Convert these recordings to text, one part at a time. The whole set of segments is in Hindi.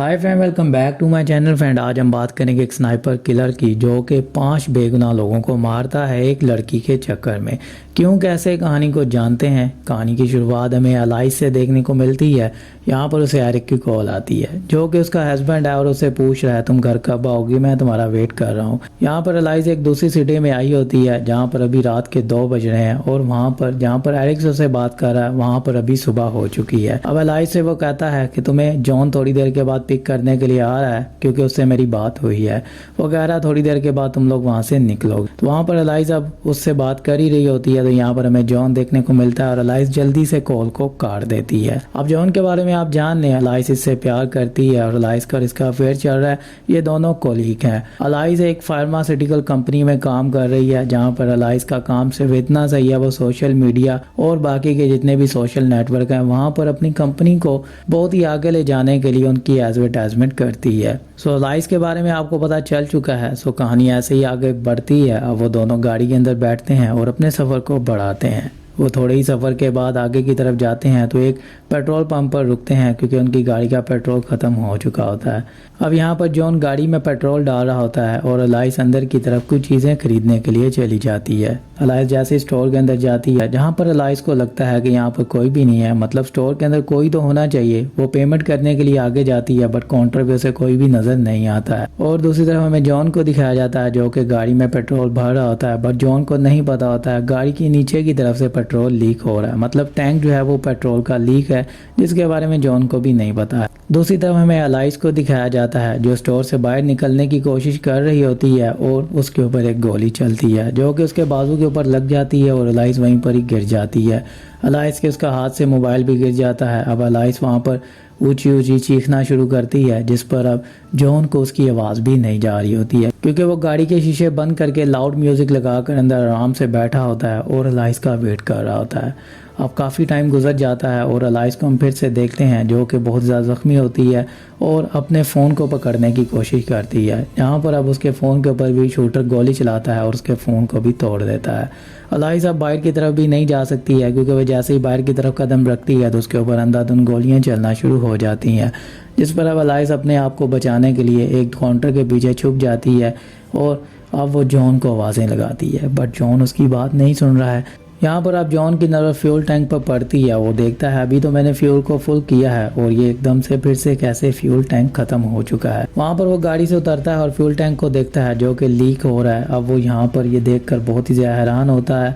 Hi friend, welcome back to my channel. Friend, आज हम बात करेंगे एक स्नाइपर किलर की जो कि 5 बेगुनाह लोगों को मारता है एक लड़की के चक्कर में। क्यों, कैसे, कहानी को जानते हैं। कहानी की शुरुआत हमें अलाइस से देखने को मिलती है। यहाँ पर उसे एरिक की कॉल आती है जो कि उसका हस्बैंड है और उसे पूछ रहा है तुम घर कब आओगी, मैं तुम्हारा वेट कर रहा हूँ। यहाँ पर अलाइस एक दूसरी सिटी में आई होती है जहाँ पर अभी रात के 2 बज रहे हैं और वहाँ पर जहाँ पर एरिक से बात कर रहा है वहाँ पर अभी सुबह हो चुकी है। अब अलाइस से वो कहता है कि तुम्हें जॉन थोड़ी देर के बाद पिक करने के लिए आ रहा है क्योंकि उससे मेरी बात हुई है। वो कह रहा है थोड़ी देर के बाद तुम लोग वहां से निकलोगे। तो वहां पर अलाइस अब उससे बात कर ही रही होती है तो यहाँ पर हमें जॉन देखने को मिलता है और अलाइस जल्दी से कॉल को काट देती है। अब जॉन के बारे में आप जान लें, अलाइस इससे प्यार करती है और अलाइस का इसका अफेयर चल रहा है। ये दोनों कोलीग हैं। अलाइस एक फार्मास्यूटिकल कंपनी में काम कर रही है जहाँ पर अलाइस का काम सिर्फ इतना सही है, वो सोशल मीडिया और बाकी के जितने भी सोशल नेटवर्क हैं वहाँ पर अपनी कंपनी को बहुत ही आगे ले जाने के लिए उनकी एडवर्टाइजमेंट करती है। सो अलाइस के बारे में आपको पता चल चुका है। सो कहानी ऐसे ही आगे बढ़ती है। अब वो दोनों गाड़ी के अंदर बैठते हैं और अपने सफ़र को बढ़ाते हैं। वो थोड़े ही सफ़र के बाद आगे की तरफ जाते हैं तो एक पेट्रोल पंप पर रुकते हैं क्योंकि उनकी गाड़ी का पेट्रोल ख़त्म हो चुका होता है। अब यहाँ पर जॉन गाड़ी में पेट्रोल डाल रहा होता है और अलाइस अंदर की तरफ कुछ चीज़ें खरीदने के लिए चली जाती है। अलाइस जैसे स्टोर के अंदर जाती है जहाँ पर अलाइस को लगता है कि यहाँ पर कोई भी नहीं है, मतलब स्टोर के अंदर कोई तो होना चाहिए। वो पेमेंट करने के लिए आगे जाती है बट काउंटर पे उसे कोई भी नज़र नहीं आता है। और दूसरी तरफ हमें जॉन को दिखाया जाता है जो कि गाड़ी में पेट्रोल भर रहा होता है बट जॉन को नहीं पता होता है गाड़ी की नीचे की तरफ से पेट्रोल लीक हो रहा है, मतलब टैंक जो है वो पेट्रोल का लीक है जिसके बारे में जॉन को भी नहीं पता है। दूसरी तरफ हमें अलाइस को दिखाया जाता है जो स्टोर से बाहर निकलने की कोशिश कर रही होती है और उसके ऊपर एक गोली चलती है जो कि उसके बाजू के ऊपर लग जाती है और अलाइस वहीं पर ही गिर जाती है। अलाइस के उसका हाथ से मोबाइल भी गिर जाता है। अब अलाइस वहाँ पर ऊंची ऊंची चीखना शुरू करती है जिस पर अब जॉन को उसकी आवाज़ भी नहीं जा रही होती है क्योंकि वो गाड़ी के शीशे बंद करके लाउड म्यूज़िक लगाकर अंदर आराम से बैठा होता है और अलाइस का वेट कर रहा होता है। अब काफ़ी टाइम गुजर जाता है और अलाइस को हम फिर से देखते हैं जो कि बहुत ज़्यादा ज़ख्मी होती है और अपने फ़ोन को पकड़ने की कोशिश करती है। यहाँ पर अब उसके फ़ोन के ऊपर भी शूटर गोली चलाता है और उसके फ़ोन को भी तोड़ देता है। अलाइस अब बाहर की तरफ भी नहीं जा सकती है क्योंकि वह जैसे ही बाहर की तरफ कदम रखती है तो उसके ऊपर अंधाधुंध गोलियाँ चलना शुरू हो जाती हैं, जिस पर अब अलाइस अपने आप को बचाने के लिए एक काउंटर के पीछे छुप जाती है और अब वो जॉन को आवाज़ें लगाती है बट जॉन उसकी बात नहीं सुन रहा है। यहाँ पर अब जॉन की नज़र फ्यूल टैंक पर पड़ती है। वो देखता है अभी तो मैंने फ्यूल को फुल किया है और ये एकदम से फिर से कैसे फ्यूल टैंक ख़त्म हो चुका है। वहाँ पर वो गाड़ी से उतरता है और फ्यूल टैंक को देखता है जो कि लीक हो रहा है। अब वो यहाँ पर ये देखकर बहुत ही ज़्यादा हैरान होता है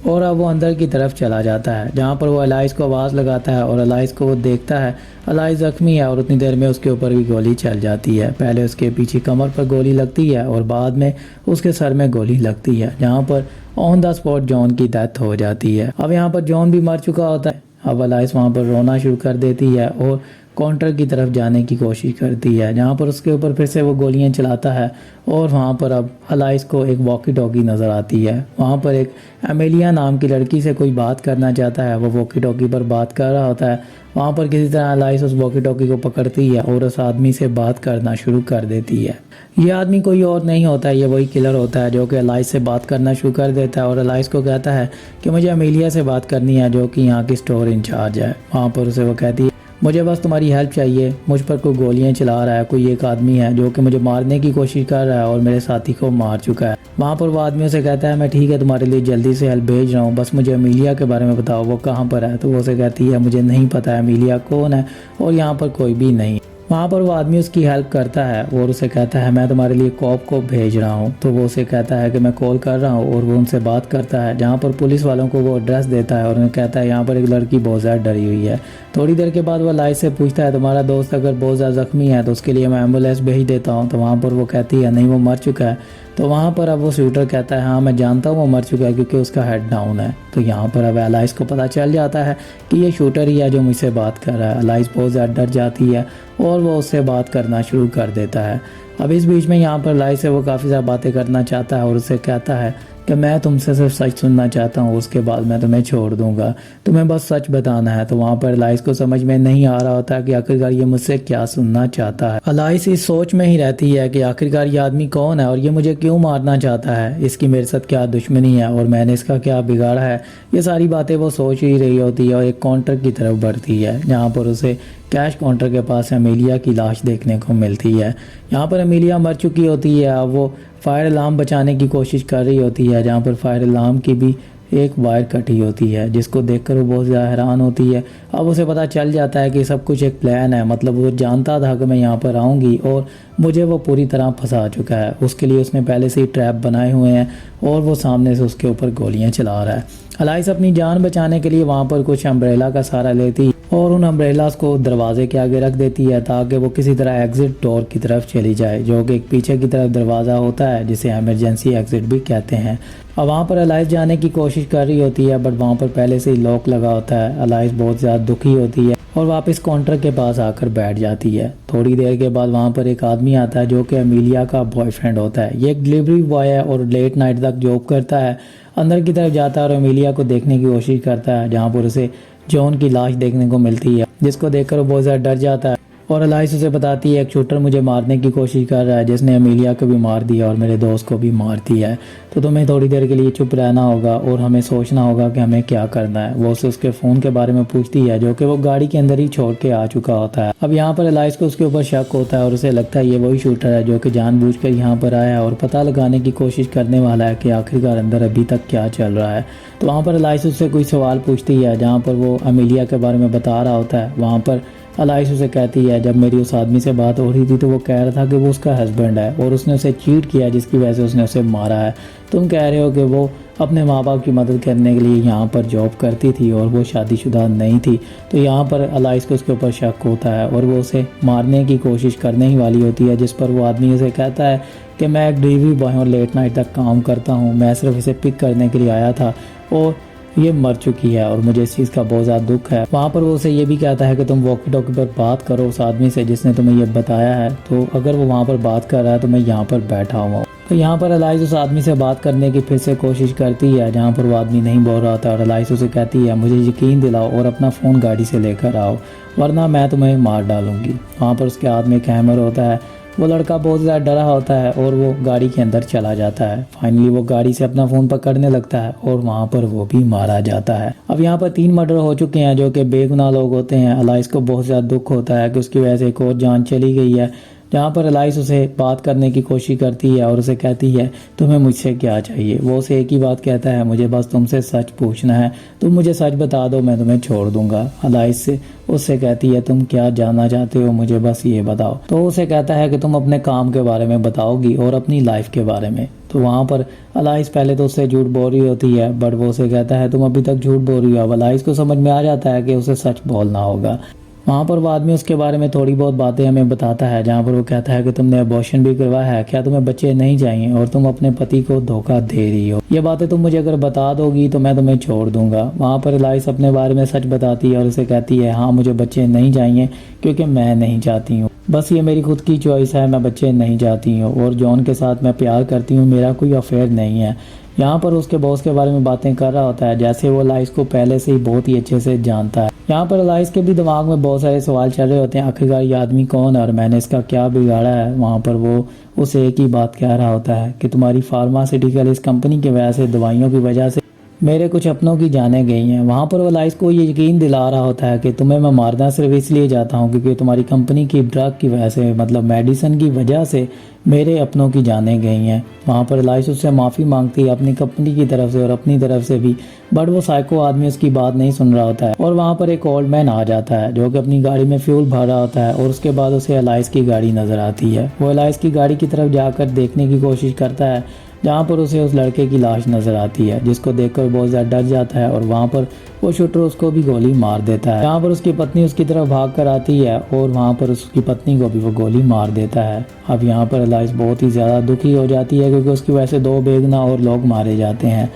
और अब वो अंदर की तरफ चला जाता है जहाँ पर वो अलाइस को आवाज़ लगाता है और अलाइस को वो देखता है। अलाइस ज़ख्मी है और उतनी देर में उसके ऊपर भी गोली चल जाती है। पहले उसके पीछे कमर पर गोली लगती है और बाद में उसके सर में गोली लगती है जहाँ पर ऑन द स्पॉट जॉन की डेथ हो जाती है। अब यहाँ पर जॉन भी मर चुका होता है। अब अलाइस वहाँ पर रोना शुरू कर देती है और काउंटर की तरफ जाने की कोशिश करती है जहाँ पर उसके ऊपर फिर से वो गोलियां चलाता है और वहाँ पर अब अलाइस को एक वॉकी टॉकी नज़र आती है। वहाँ पर एक एमेलिया नाम की लड़की से कोई बात करना चाहता है, वो वॉकी टॉकी पर बात कर रहा होता है। वहाँ पर किसी तरह अलाइस उस वॉकी टॉकी को पकड़ती है और उस आदमी से बात करना शुरू कर देती है। ये आदमी कोई और नहीं होता है, ये वही किलर होता है जो कि अलाइस से बात करना शुरू कर देता है और अलाइस को कहता है कि मुझे अमेलिया से बात करनी है जो कि यहाँ की स्टोर इंचार्ज है। वहाँ पर उसे वो कहती है मुझे बस तुम्हारी हेल्प चाहिए, मुझ पर कोई गोलियां चला रहा है, कोई एक आदमी है जो कि मुझे मारने की कोशिश कर रहा है और मेरे साथी को मार चुका है। वहाँ पर वो आदमी से कहता है मैं ठीक है तुम्हारे लिए जल्दी से हेल्प भेज रहा हूँ, बस मुझे अमेलिया के बारे में बताओ, वो कहाँ पर है। तो वो उसे कहती है मुझे नहीं पता है अमेलिया कौन है और यहाँ पर कोई भी नहीं। वहाँ पर वो आदमी उसकी हेल्प करता है और उसे कहता है मैं तुम्हारे लिए कॉप को भेज रहा हूँ। तो वो उसे कहता है कि मैं कॉल कर रहा हूँ और वो उनसे बात करता है जहाँ पर पुलिस वालों को वो एड्रेस देता है और उन्हें कहता है यहाँ पर एक लड़की बहुत ज़्यादा डरी हुई है। थोड़ी देर के बाद वो अलाइस से पूछता है तुम्हारा दोस्त अगर बहुत ज़्यादा ज़ख्मी है तो उसके लिए मैं एम्बुलेंस भेज देता हूँ। तो वहाँ पर वो कहती है नहीं, वो मर चुका है। तो वहाँ पर अब वो शूटर कहता है हाँ मैं जानता हूँ वो मर चुका है क्योंकि उसका हेड डाउन है। तो यहाँ पर अब अलाइस को पता चल जाता है कि ये शूटर ही है जो मुझसे बात कर रहा है। अलाइस बहुत ज़्यादा डर जाती है और वो उससे बात करना शुरू कर देता है। अब इस बीच में यहाँ पर अलाइस से वो काफ़ी ज़्यादा बातें करना चाहता है और उसे कहता है कि मैं तुमसे सिर्फ सच सुनना चाहता हूँ, उसके बाद मैं तुम्हें छोड़ दूंगा, तुम्हें बस सच बताना है। तो वहाँ पर अलाइस को समझ में नहीं आ रहा होता कि आखिरकार ये मुझसे क्या सुनना चाहता है। अलाइस इस सोच में ही रहती है कि आखिरकार ये आदमी कौन है और ये मुझे क्यों मारना चाहता है, इसकी मेरे साथ क्या दुश्मनी है और मैंने इसका क्या बिगाड़ा है। ये सारी बातें वो सोच ही रही होती है और एक काउंटर की तरफ बढ़ती है जहाँ पर उसे कैश काउंटर के पास अमीलिया की लाश देखने को मिलती है। यहाँ पर अमीलिया मर चुकी होती है। अब वो फायर अलार्म बचाने की कोशिश कर रही होती है, जहाँ पर फायर अलार्म की भी एक वायर कटी होती है, जिसको देखकर वो बहुत ज़्यादा हैरान होती है। अब उसे पता चल जाता है कि सब कुछ एक प्लान है, मतलब वो जानता था कि मैं यहाँ पर आऊँगी और मुझे वो पूरी तरह फंसा चुका है। उसके लिए उसने पहले से ही ट्रैप बनाए हुए हैं और वो सामने से उसके ऊपर गोलियाँ चला रहा है। अलाइस अपनी जान बचाने के लिए वहाँ पर कुछ अम्ब्रेला का सहारा लेती और उन अम्ब्रेलास को दरवाजे के आगे रख देती है ताकि वो किसी तरह एग्जिट डोर की तरफ चली जाए, जो कि एक पीछे की तरफ दरवाज़ा होता है जिसे इमरजेंसी एग्जिट भी कहते हैं। अब वहाँ पर अलाइस जाने की कोशिश कर रही होती है, बट वहाँ पर पहले से ही लॉक लगा होता है। अलाइस बहुत ज़्यादा दुखी होती है और वापस काउंटर के पास आकर बैठ जाती है। थोड़ी देर के बाद वहाँ पर एक आदमी आता है जो कि अमीलिया का बॉयफ्रेंड होता है। ये एक डिलीवरी बॉय है और लेट नाइट तक जॉब करता है। अंदर की तरफ जाता है और अमीलिया को देखने की कोशिश करता है, जहाँ पर उसे जॉन की लाश देखने को मिलती है, जिसको देखकर वो बहुत ज़्यादा डर जाता है। और अलाइस उसे बताती है एक शूटर मुझे मारने की कोशिश कर रहा है, जिसने अमीलिया को भी मार दिया और मेरे दोस्त को भी मार दिया है, तो तुम्हें थोड़ी देर के लिए चुप रहना होगा और हमें सोचना होगा कि हमें क्या करना है। वो उसके फ़ोन के बारे में पूछती है, जो कि वो गाड़ी के अंदर ही छोड़ के आ चुका होता है। अब यहाँ पर अलाइस को उसके ऊपर शक होता है और उसे लगता है ये वही शूटर है जो कि जानबूझकर यहाँ पर आया है और पता लगाने की कोशिश करने वाला है कि आखिरकार अंदर अभी तक क्या चल रहा है। तो वहाँ पर अलाइस उससे कोई सवाल पूछती है, जहाँ पर वो अमीलिया के बारे में बता रहा होता है। वहाँ पर अलाइस उसे कहती है जब मेरी उस आदमी से बात हो रही थी तो वो कह रहा था कि वो उसका हस्बैंड है और उसने उसे चीट किया, जिसकी वजह से उसने उसे मारा है। तुम कह रहे हो कि वो अपने माँ बाप की मदद करने के लिए यहाँ पर जॉब करती थी और वो शादीशुदा नहीं थी। तो यहाँ पर अलाइस को उसके ऊपर शक होता है और वो उसे मारने की कोशिश करने ही वाली होती है, जिस पर वो आदमी उसे कहता है कि मैं एक डिलीवरी बॉय हूँ, लेट नाइट तक काम करता हूँ, मैं सिर्फ इसे पिक करने के लिए आया था और ये मर चुकी है और मुझे इस चीज़ का बहुत ज़्यादा दुख है। वहाँ पर वो उसे ये भी कहता है कि तुम वॉकी टॉकी पर बात करो उस आदमी से जिसने तुम्हें ये बताया है, तो अगर वो वहाँ पर बात कर रहा है तो मैं यहाँ पर बैठा हुआ। तो यहाँ पर अलाइस उस आदमी से बात करने की फिर से कोशिश करती है, जहाँ पर वो आदमी नहीं बोल रहा था और अलाइस उसे कहती है मुझे यकीन दिलाओ और अपना फ़ोन गाड़ी से लेकर आओ, वरना मैं तुम्हें मार डालूंगी। वहाँ पर उसके हाथ में एक हैमर होता है। वो लड़का बहुत ज़्यादा डरा होता है और वो गाड़ी के अंदर चला जाता है। फाइनली वो गाड़ी से अपना फ़ोन पकड़ने लगता है और वहाँ पर वो भी मारा जाता है। अब यहाँ पर 3 मर्डर हो चुके हैं जो कि बेगुनाह लोग होते हैं। अलाइस को बहुत ज़्यादा दुख होता है कि उसकी वजह से एक और जान चली गई है। जहाँ पर अलाइस उसे बात करने की कोशिश करती है और उसे कहती है तुम्हें मुझसे क्या चाहिए। वो उसे एक ही बात कहता है, मुझे बस तुमसे सच पूछना है, तुम मुझे सच बता दो मैं तुम्हें छोड़ दूंगा। अलाइस से उससे कहती है तुम क्या जानना चाहते हो, मुझे बस ये बताओ। तो उसे कहता है कि तुम अपने काम के बारे में बताओगी और अपनी लाइफ के बारे में। तो वहाँ पर अलाइस पहले तो उससे झूठ बोल रही होती है, बट वो उसे कहता है तुम अभी तक झूठ बोल रही हो। अब अलाइस को समझ में आ जाता है कि उसे सच बोलना होगा। वहाँ पर वो आदमी उसके बारे में थोड़ी बहुत बातें हमें बताता है, जहाँ पर वो कहता है कि तुमने अबॉर्शन भी करवाया है, क्या तुम्हें बच्चे नहीं चाहिए और तुम अपने पति को धोखा दे रही हो। ये बातें तुम मुझे अगर बता दोगी तो मैं तुम्हें छोड़ दूंगा। वहाँ पर अलाइस अपने बारे में सच बताती है और उसे कहती है हाँ मुझे बच्चे नहीं चाहिए क्योंकि मैं नहीं चाहती हूँ, बस ये मेरी खुद की चॉइस है, मैं बच्चे नहीं चाहती हूँ और जॉन के साथ मैं प्यार करती हूँ, मेरा कोई अफेयर नहीं है। यहाँ पर उसके बॉस के बारे में बातें कर रहा होता है, जैसे वो अलाइस को पहले से ही बहुत ही अच्छे से जानता है। यहाँ पर अलाइस के भी दिमाग में बहुत सारे सवाल चल रहे होते हैं, आखिरकार ये आदमी कौन है और मैंने इसका क्या बिगाड़ा है। वहाँ पर वो उसे एक ही बात कह रहा होता है कि तुम्हारी फार्मास्यूटिकल इस कंपनी की वजह से, दवाइयों की वजह से मेरे कुछ अपनों की जानें गई हैं। वहाँ पर वो अलाइस को ये यकीन दिला रहा होता है कि तुम्हें मैं मारना सिर्फ इसलिए चाहता हूँ क्योंकि तुम्हारी कंपनी की ड्रग की वजह से, मतलब मेडिसिन की वजह से मेरे अपनों की जानें गई हैं। वहाँ पर अलाइस उससे माफ़ी मांगती है अपनी कंपनी की तरफ से और अपनी तरफ से भी, बट वो साइको आदमी उसकी बात नहीं सुन रहा होता है। और वहाँ पर एक ओल्ड मैन आ जाता है जो कि अपनी गाड़ी में फ्यूल भर रहा होता है और उसके बाद उसे अलाइस की गाड़ी नज़र आती है। वो अलाइस की गाड़ी की तरफ जाकर देखने की कोशिश करता है, जहाँ पर उसे उस लड़के की लाश नज़र आती है, जिसको देखकर बहुत ज़्यादा डर जाता है और वहाँ पर वो शूटर उसको भी गोली मार देता है। यहाँ पर उसकी पत्नी उसकी तरफ भाग कर आती है और वहाँ पर उसकी पत्नी को भी वो गोली मार देता है। अब यहाँ पर अलाइस बहुत ही ज़्यादा दुखी हो जाती है क्योंकि उसकी वजह से 2 बेगुनाह और लोग मारे जाते हैं।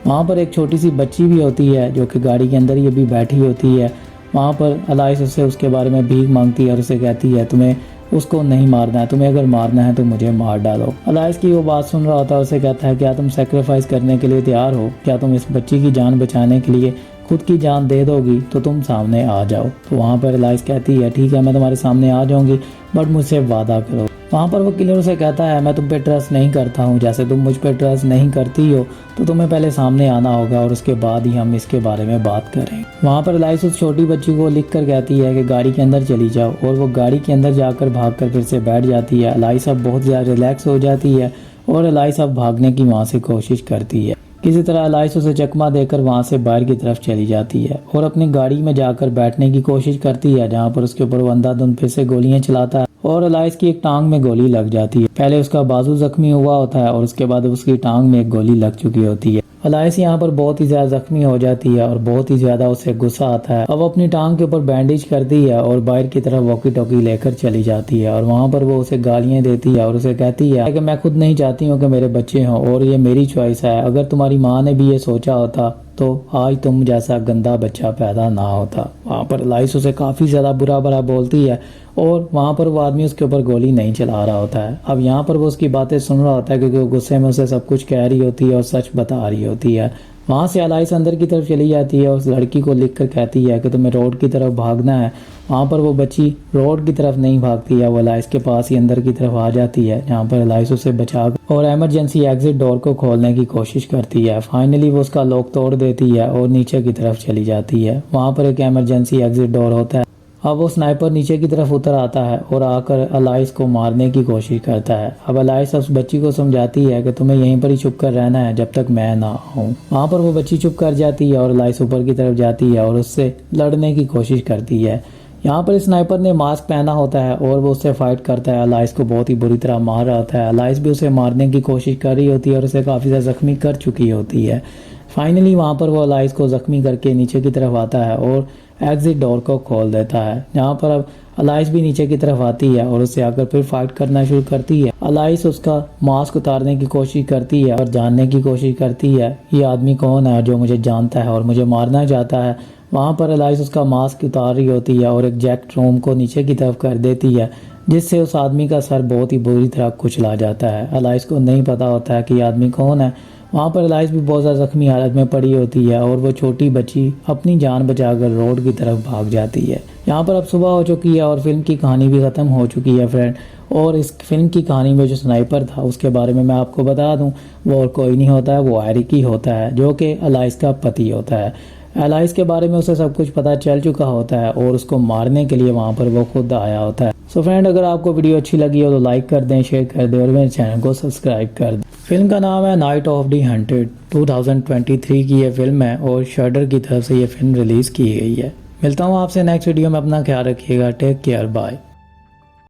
वहाँ पर एक छोटी सी बच्ची भी होती है जो कि गाड़ी के अंदर ही अभी बैठी होती है। वहाँ पर अलाइस उससे उसके बारे में भीख मांगती है और उसे कहती है तुम्हें उसको नहीं मारना है, तुम्हें अगर मारना है तो मुझे मार डालो। अलाइस की वो बात सुन रहा होता है, उसे कहता है क्या तुम सेक्रीफाइस करने के लिए तैयार हो, क्या तुम इस बच्ची की जान बचाने के लिए खुद की जान दे दोगी तो तुम सामने आ जाओ। तो वहाँ पर अलाइस कहती है ठीक है मैं तुम्हारे सामने आ जाऊँगी, बट मुझसे वादा करो। वहाँ पर वो किलर उसे कहता है मैं तुम पे ट्रस्ट नहीं करता हूँ, जैसे तुम मुझ पे ट्रस्ट नहीं करती हो तो तुम्हें पहले सामने आना होगा और उसके बाद ही हम इसके बारे में बात करें। वहाँ पर एलाइस उस छोटी बच्ची को लिख कर कहती है कि गाड़ी के अंदर चली जाओ, और वो गाड़ी के अंदर जाकर भाग कर फिर से बैठ जाती है। एलाइस अब बहुत ज़्यादा रिलैक्स हो जाती है और एलाइस अब भागने की वहाँ से कोशिश करती है। किसी तरह एलाइस उसे चकमा देकर वहाँ से बाहर की तरफ चली जाती है और अपनी गाड़ी में जाकर बैठने की कोशिश करती है, जहाँ पर उसके ऊपर वो अंधाधुंध फिर से गोलियां चलाता है और एलाइस की एक टांग में गोली लग जाती है। पहले उसका बाजू जख्मी हुआ होता है और उसके बाद उसकी टांग में एक गोली लग चुकी होती है। एलाइस यहाँ पर बहुत ही ज्यादा जख्मी हो जाती है और बहुत ही ज्यादा उसे गुस्सा आता है। अब अपनी टांग के ऊपर बैंडेज करती है और बाहर की तरफ वॉकी टॉकी लेकर चली जाती है और वहाँ पर वो उसे गालियां देती है और उसे कहती है कि मैं खुद नहीं चाहती हूँ कि मेरे बच्चे हों और ये मेरी चॉइस है। अगर तुम्हारी माँ ने भी ये सोचा होता तो आज तुम जैसा गंदा बच्चा पैदा ना होता। वहाँ पर एलाइस उसे काफ़ी ज़्यादा बुरा भला बोलती है और वहाँ पर वो आदमी उसके ऊपर गोली नहीं चला रहा होता है। अब यहाँ पर वो उसकी बातें सुन रहा होता है क्योंकि वो गुस्से में उसे सब कुछ कह रही होती है और सच बता रही होती है। वहाँ से एलाइस अंदर की तरफ चली जाती है और उस लड़की को लिख कर कहती है कि तुम्हें रोड की तरफ भागना है। वहाँ पर वो बच्ची रोड की तरफ नहीं भागती है, वो एलाइस के पास ही अंदर की तरफ आ जाती है, जहाँ पर एलाइस उसे बचा और इमरजेंसी एग्जिट डोर को खोलने की कोशिश करती है। फाइनली वो उसका लॉक तोड़ देती है और नीचे की तरफ चली जाती है। वहाँ पर एक इमरजेंसी एग्जिट डोर होता है। अब वो स्नाइपर नीचे की तरफ उतर आता है और आकर एलाइस को मारने की कोशिश करता है। अब एलाइस उस बच्ची को समझाती है कि तुम्हें यहीं पर ही चुप कर रहना है जब तक मैं ना आऊँ। वहाँ पर वो बच्ची चुप कर जाती है और एलाइस ऊपर की तरफ जाती है और उससे लड़ने की कोशिश करती है। यहाँ पर स्नाइपर ने मास्क पहना होता है और वो उससे फाइट करता है। एलाइस को बहुत ही बुरी तरह मार रहा होता है। एलाइस भी उसे मारने की कोशिश कर रही होती है और उसे काफ़ी ज़्यादा जख्मी कर चुकी होती है। फाइनली वहाँ पर वो एलाइस को जख्मी करके नीचे की तरफ आता है और एग्जिट डोर को खोल देता है, जहाँ पर अब एलाइस भी नीचे की तरफ आती है और उससे आकर फिर फाइट करना शुरू करती है। एलाइस उसका मास्क उतारने की कोशिश करती है और जानने की कोशिश करती है ये आदमी कौन है जो मुझे जानता है और मुझे मारना चाहता है। वहाँ पर एलाइस उसका मास्क उतार रही होती है और एक जैक रोम को नीचे की तरफ कर देती है, जिससे उस आदमी का सर बहुत ही बुरी तरह कुचला जाता है। एलाइस को नहीं पता होता है कि ये आदमी कौन है। वहाँ पर एलाइस भी बहुत ज़्यादा जख्मी हालत में पड़ी होती है और वो छोटी बच्ची अपनी जान बचाकर रोड की तरफ भाग जाती है। यहाँ पर अब सुबह हो चुकी है और फिल्म की कहानी भी ख़त्म हो चुकी है फ्रेंड। और इस फिल्म की कहानी में जो स्नाइपर था उसके बारे में मैं आपको बता दूं, वो और कोई नहीं होता है, वो एरिक ही होता है जो कि एलाइस का पति होता है। एलाइस के बारे में उसे सब कुछ पता चल चुका होता है और उसको मारने के लिए वहाँ पर वो खुद आया होता है। सो फ्रेंड, अगर आपको वीडियो अच्छी लगी हो तो लाइक कर दें, शेयर कर दें और मेरे चैनल को सब्सक्राइब कर दें। फिल्म का नाम है नाइट ऑफ द हंटेड। 2023 की ये फिल्म है और शडर की तरफ से ये फिल्म रिलीज़ की गई है। मिलता हूँ आपसे नेक्स्ट वीडियो में। अपना ख्याल रखिएगा। Take care, bye.